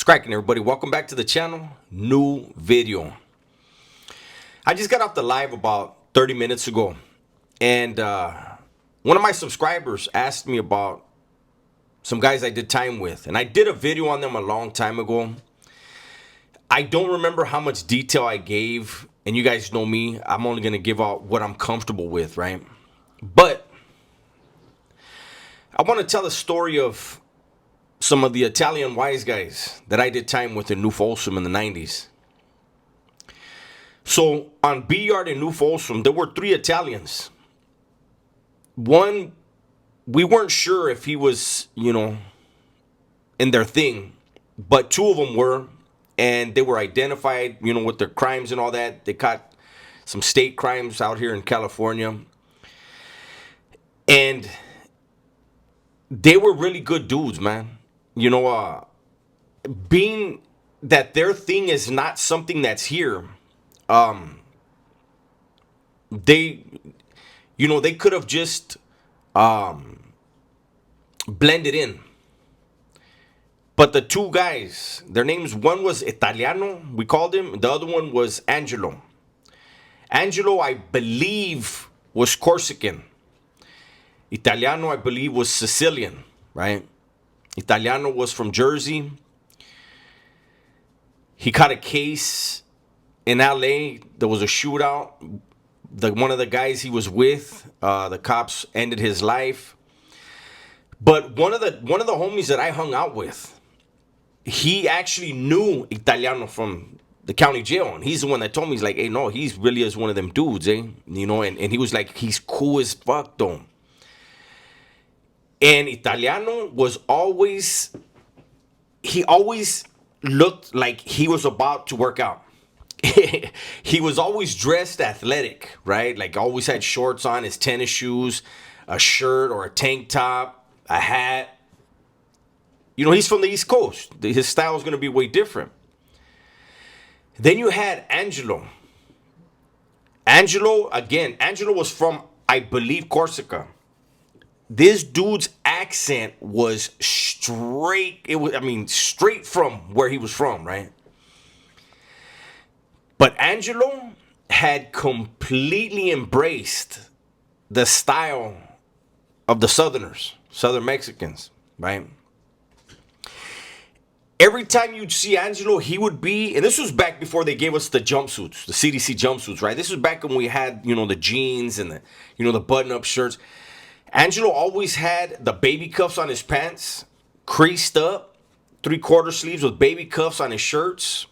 Cracking, everybody. Welcome back to the channel. New video. I just got off the live about 30 minutes ago, and one of my subscribers asked me about some guys I did time with, and I did a video on them a long time ago. I don't remember how much detail I gave, and you guys know me. I'm only going to give out what I'm comfortable with, right? But I want to tell a story of some of the Italian wise guys that I did time with in New Folsom in the 90s. So on B Yard in New Folsom, there were 3 Italians. One, we weren't sure if he was, in their thing, but 2 of them were, and they were identified, with their crimes and all that. They caught some state crimes out here in California. And they were really good dudes, man. Being that their thing is not something that's here, they could have just blended in. But the 2 guys, their names, one was Italiano, we called him. The other one was Angelo. Angelo, I believe, was Corsican. Italiano, I believe, was Sicilian, right? Italiano was from Jersey. He caught a case in LA. There was a shootout. One of the guys he was with, the cops ended his life. But one of the homies that I hung out with, he actually knew Italiano from the county jail, and he's the one that told me, he's like, hey, no, he's really is one of them dudes, eh? And he was like, he's cool as fuck, though. And Italiano was always looked like he was about to work out. He was always dressed athletic, right? Like always had shorts on, his tennis shoes, a shirt or a tank top, a hat. He's from the East Coast. His style is going to be way different. Then you had Angelo. Angelo was from, I believe, Corsica. This dude's accent was straight. Straight from where he was from, right? But Angelo had completely embraced the style of the Southern Mexicans, right? Every time you'd see Angelo, he would be, and this was back before they gave us the jumpsuits, the CDC jumpsuits, right? This was back when we had, the jeans and the button-up shirts. Angelo always had the baby cuffs on his pants, creased up, 3/4 sleeves with baby cuffs on his shirts.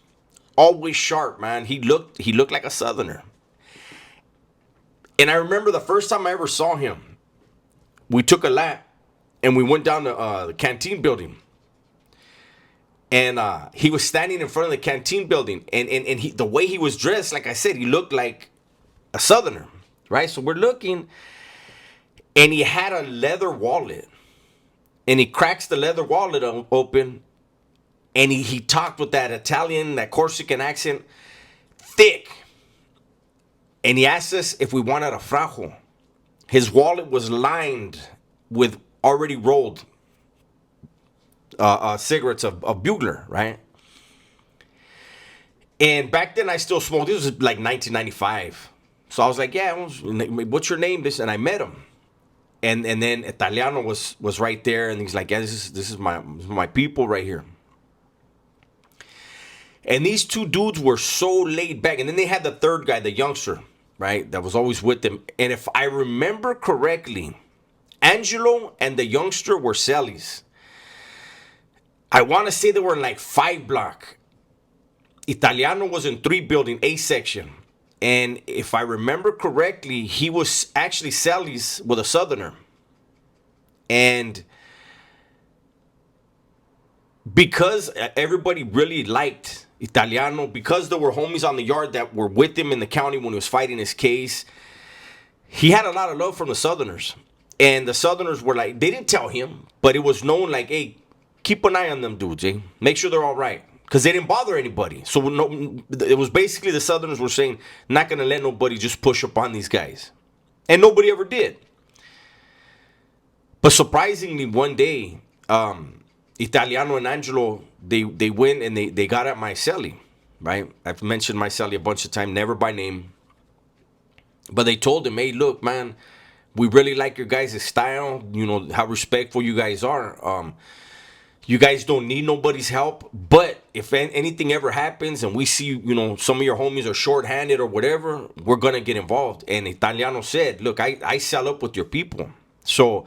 Always sharp, man. He looked like a Southerner. And I remember the first time I ever saw him, we took a lap and we went down to the canteen building. And he was standing in front of the canteen building, and the way he was dressed, like I said, he looked like a Southerner, right? So we're looking. And he had a leather wallet. And he cracks the leather wallet open. And he talked with that Italian, that Corsican accent, thick. And he asked us if we wanted a frajo. His wallet was lined with already rolled cigarettes of Bugler, right? And back then I still smoked. This was like 1995. So I was like, yeah, what's your name? And I met him. And then Italiano was right there, and he's like, yeah, this is my people right here. And these 2 dudes were so laid back. And then they had the 3rd guy, the youngster, right, that was always with them. And if I remember correctly, Angelo and the youngster were cellies. I want to say they were in like 5 block. Italiano was in 3 building, A section. And if I remember correctly, he was actually cellies with a Southerner. And because everybody really liked Italiano, because there were homies on the yard that were with him in the county when he was fighting his case, he had a lot of love from the Southerners. And the Southerners were like, they didn't tell him, but it was known like, hey, keep an eye on them dudes, eh? Make sure they're all right. Because they didn't bother anybody. So it was basically the Southerners were saying, not going to let nobody just push up on these guys. And nobody ever did. But surprisingly, one day, Italiano and Angelo, they went and they got at my celly, right? I've mentioned my celly a bunch of times, never by name. But they told him, hey, look, man, we really like your guys' style, you know, how respectful you guys are. You guys don't need nobody's help, but if anything ever happens and we see, you know, some of your homies are shorthanded or whatever, we're gonna get involved. And Italiano said, look, I sell up with your people. So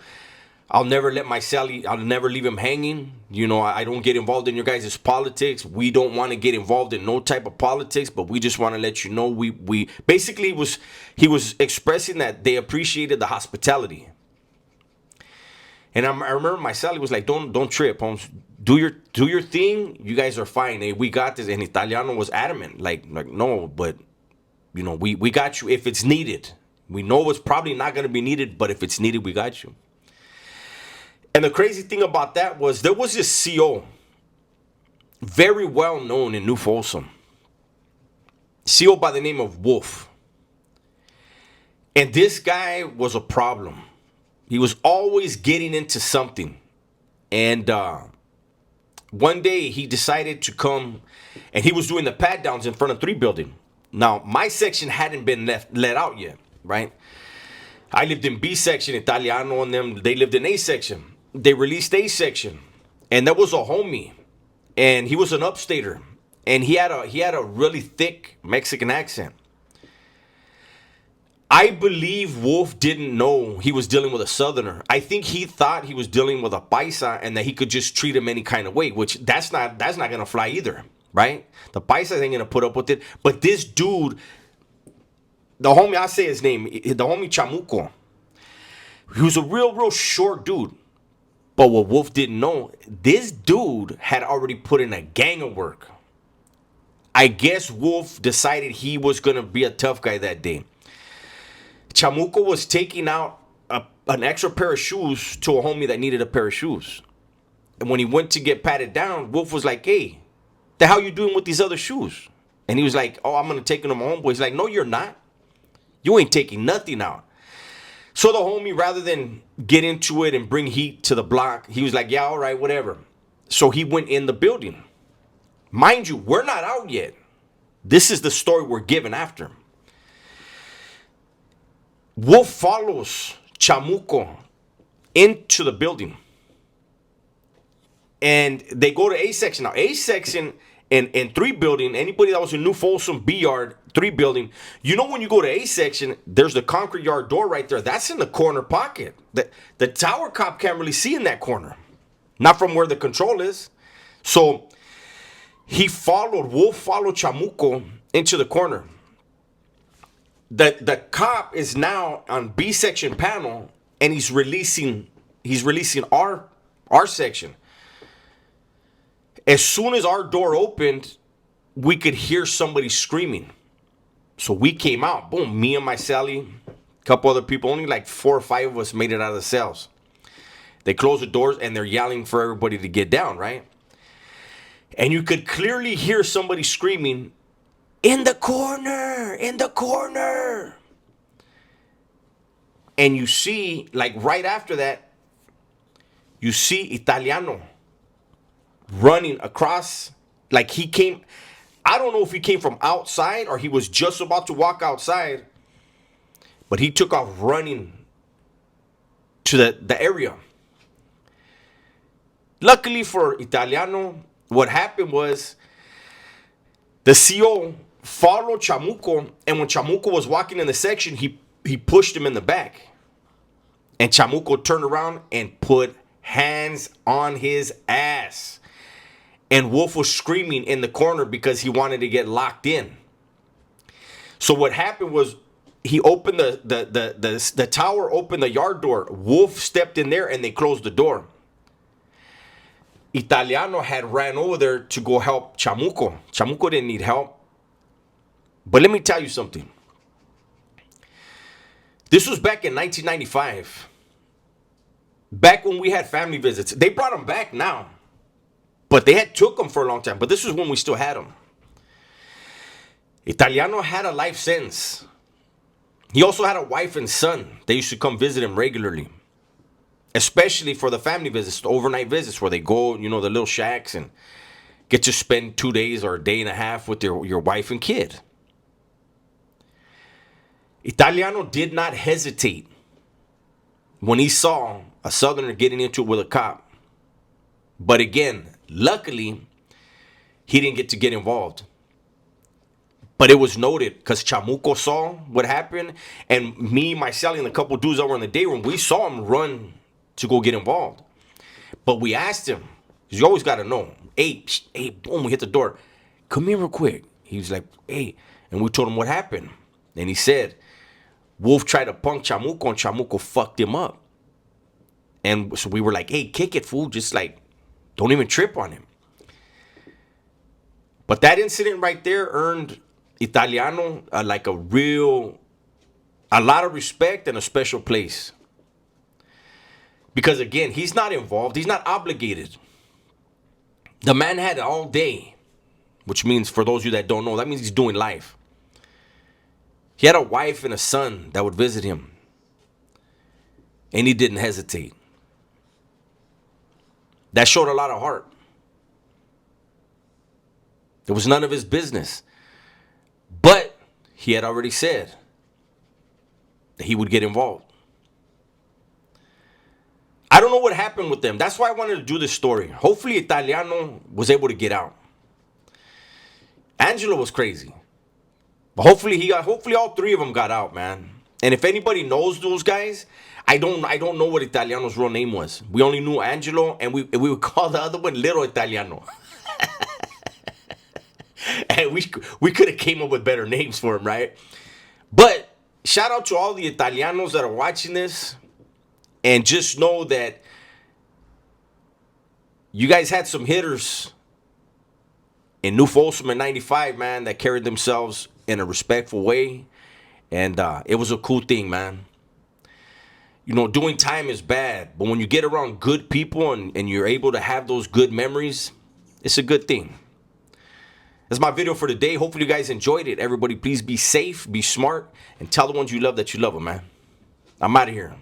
I'll never let my celly, I'll never leave him hanging. You know, I don't get involved in your guys' politics. We don't want to get involved in no type of politics, but we just want to let you know we basically he was expressing that they appreciated the hospitality. And I remember my celly was like, don't trip, Holmes. Do your thing. You guys are fine. Hey, we got this. And Italiano was adamant, like no, but you know, we got you if it's needed. We know it's probably not gonna be needed, but if it's needed, we got you. And the crazy thing about that was there was this CO, very well known in New Folsom, CO by the name of Wolf. And this guy was a problem. He was always getting into something. And one day he decided to come, and he was doing the pat downs in front of 3 building. Now, my section hadn't been let out yet, right? I lived in B section, Italiano and them, they lived in A section. They released A section, and there was a homie, and he was an upstater, and he had a really thick Mexican accent. I believe Wolf didn't know he was dealing with a Southerner. I think he thought he was dealing with a Paisa and that he could just treat him any kind of way, which that's not gonna fly either, right? The Paisa ain't gonna put up with it. But this dude, the homie, I say his name, the homie Chamuco, he was a real short dude. But what Wolf didn't know, this dude had already put in a gang of work. I guess Wolf decided he was gonna be a tough guy that day. Chamuco was taking out an extra pair of shoes to a homie that needed a pair of shoes. And when he went to get patted down, Wolf was like, hey, the hell you doing with these other shoes? And he was like, oh, I'm going to take them to my homeboy. He's like, no, you're not. You ain't taking nothing out. So the homie, rather than get into it and bring heat to the block, he was like, yeah, all right, whatever. So he went in the building. Mind you, we're not out yet. This is the story we're given after. Wolf follows Chamuco into the building. And they go to A section. Now, A section in 3 building, anybody that was in New Folsom B yard, 3 building, you know when you go to A section, there's the concrete yard door right there. That's in the corner pocket. The tower cop can't really see in that corner. Not from where the control is. So Wolf followed Chamuco into the corner. The cop is now on B section panel, and he's releasing our section. As soon as our door opened, we could hear somebody screaming. So we came out. Boom, me and my celly, a couple other people, only like 4 or 5 of us made it out of the cells. They closed the doors and they're yelling for everybody to get down, right? And you could clearly hear somebody screaming, in the corner, in the corner. And you see, like right after that, you see Italiano running across, like he came, I don't know if he came from outside or he was just about to walk outside, but he took off running to the area. Luckily for Italiano, what happened was the CO followed Chamuco, and when Chamuco was walking in the section, he pushed him in the back. And Chamuco turned around and put hands on his ass. And Wolf was screaming in the corner because he wanted to get locked in. So what happened was he opened the tower, opened the yard door. Wolf stepped in there and they closed the door. Italiano had ran over there to go help Chamuco. Chamuco didn't need help. But let me tell you something. This was back in 1995. Back when we had family visits. They brought them back now. But they had took them for a long time. But this was when we still had them. Italiano had a life sentence. He also had a wife and son. They used to come visit him regularly. especially for the family visits, the overnight visits where they go, the little shacks and get to spend 2 days or a day and a half with your wife and kid. Italiano did not hesitate when he saw a Southerner getting into it with a cop. But again, luckily, he didn't get involved. But it was noted because Chamuco saw what happened. And me, myself, and a couple dudes that were in the day room, we saw him run to go get involved. But we asked him, because you always got to know, hey, boom, we hit the door. Come here real quick. He was like, hey. And we told him what happened. And he said, Wolf tried to punk Chamuco, and Chamuco fucked him up. And so we were like, hey, kick it, fool. Just like, don't even trip on him. But that incident right there earned Italiano a lot of respect and a special place. Because again, he's not involved. He's not obligated. The man had it all day, which means, for those of you that don't know, that means he's doing life. He had a wife and a son that would visit him. And he didn't hesitate. That showed a lot of heart. It was none of his business. But he had already said that he would get involved. I don't know what happened with them. That's why I wanted to do this story. Hopefully Italiano was able to get out. Angelo was crazy. But hopefully all three of them got out, man. And if anybody knows those guys, I don't know what Italiano's real name was. We only knew Angelo, and we would call the other one Little Italiano. And we could have came up with better names for him, right? But shout out to all the Italianos that are watching this. And just know that you guys had some hitters in New Folsom in 95, man, that carried themselves in a respectful way. And it was a cool thing, man. Doing time is bad. But when you get around good people and you're able to have those good memories, it's a good thing. That's my video for today. Hopefully you guys enjoyed it. Everybody, please be safe, be smart, and tell the ones you love that you love them, man. I'm out of here.